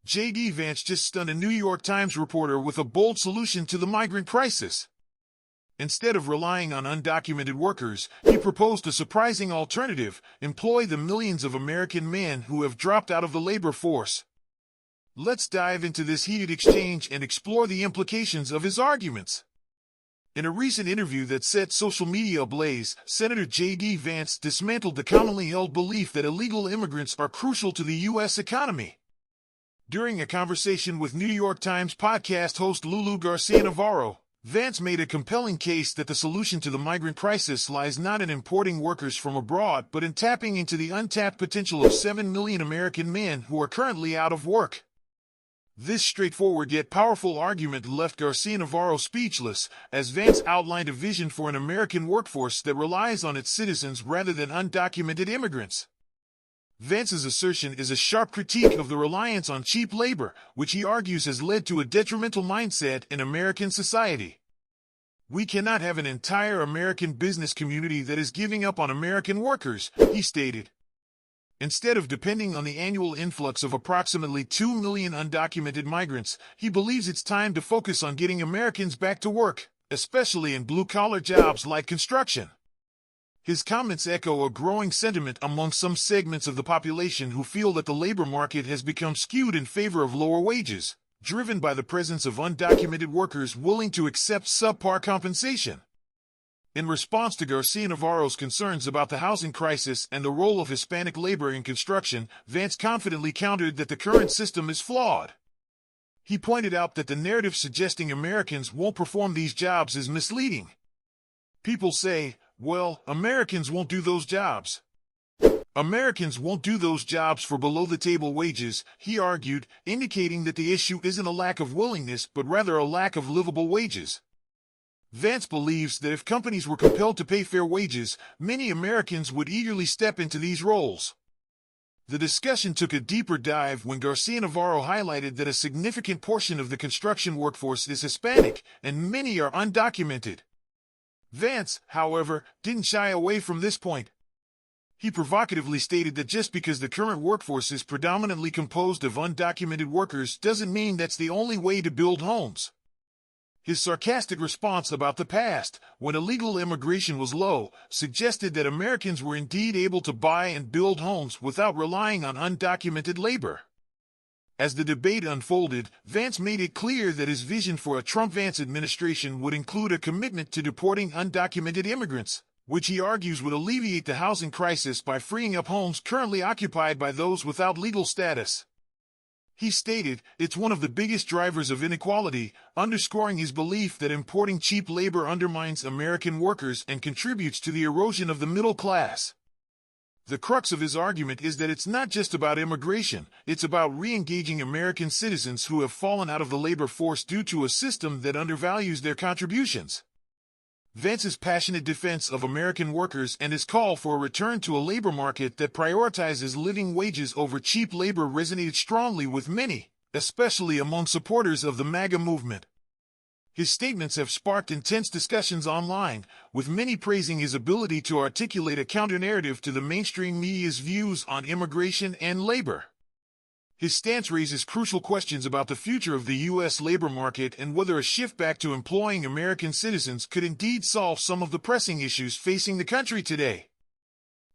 J.D. Vance just stunned a New York Times reporter with a bold solution to the migrant crisis. Instead of relying on undocumented workers, he proposed a surprising alternative: employ the millions of American men who have dropped out of the labor force. Let's dive into this heated exchange and explore the implications of his arguments. In a recent interview that set social media ablaze, Senator J.D. Vance dismantled the commonly held belief that illegal immigrants are crucial to the U.S. economy. During a conversation with New York Times podcast host Lulu Garcia-Navarro, Vance made a compelling case that the solution to the migrant crisis lies not in importing workers from abroad but in tapping into the untapped potential of 7 million American men who are currently out of work. This straightforward yet powerful argument left Garcia-Navarro speechless, as Vance outlined a vision for an American workforce that relies on its citizens rather than undocumented immigrants. Vance's assertion is a sharp critique of the reliance on cheap labor, which he argues has led to a detrimental mindset in American society. "We cannot have an entire American business community that is giving up on American workers," he stated. Instead of depending on the annual influx of approximately 2 million undocumented migrants, he believes it's time to focus on getting Americans back to work, especially in blue-collar jobs like construction. His comments echo a growing sentiment among some segments of the population who feel that the labor market has become skewed in favor of lower wages, driven by the presence of undocumented workers willing to accept subpar compensation. In response to Garcia-Navarro's concerns about the housing crisis and the role of Hispanic labor in construction, Vance confidently countered that the current system is flawed. He pointed out that the narrative suggesting Americans won't perform these jobs is misleading. People say, "Well, Americans won't do those jobs." Americans won't do those jobs for below-the-table wages, he argued, indicating that the issue isn't a lack of willingness but rather a lack of livable wages. Vance believes that if companies were compelled to pay fair wages, many Americans would eagerly step into these roles. The discussion took a deeper dive when Garcia-Navarro highlighted that a significant portion of the construction workforce is Hispanic, and many are undocumented. Vance, however, didn't shy away from this point. He provocatively stated that just because the current workforce is predominantly composed of undocumented workers doesn't mean that's the only way to build homes. His sarcastic response about the past, when illegal immigration was low, suggested that Americans were indeed able to buy and build homes without relying on undocumented labor. As the debate unfolded, Vance made it clear that his vision for a Trump-Vance administration would include a commitment to deporting undocumented immigrants, which he argues would alleviate the housing crisis by freeing up homes currently occupied by those without legal status. He stated, "It's one of the biggest drivers of inequality," underscoring his belief that importing cheap labor undermines American workers and contributes to the erosion of the middle class. The crux of his argument is that it's not just about immigration, it's about re-engaging American citizens who have fallen out of the labor force due to a system that undervalues their contributions. Vance's passionate defense of American workers and his call for a return to a labor market that prioritizes living wages over cheap labor resonated strongly with many, especially among supporters of the MAGA movement. His statements have sparked intense discussions online, with many praising his ability to articulate a counter-narrative to the mainstream media's views on immigration and labor. His stance raises crucial questions about the future of the U.S. labor market and whether a shift back to employing American citizens could indeed solve some of the pressing issues facing the country today.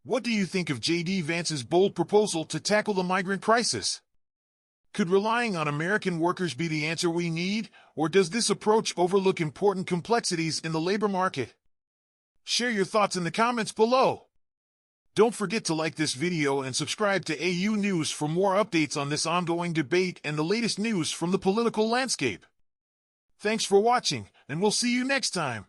What do you think of J.D. Vance's bold proposal to tackle the migrant crisis? Could relying on American workers be the answer we need, or does this approach overlook important complexities in the labor market? Share your thoughts in the comments below. Don't forget to like this video and subscribe to AU News for more updates on this ongoing debate and the latest news from the political landscape. Thanks for watching, and we'll see you next time.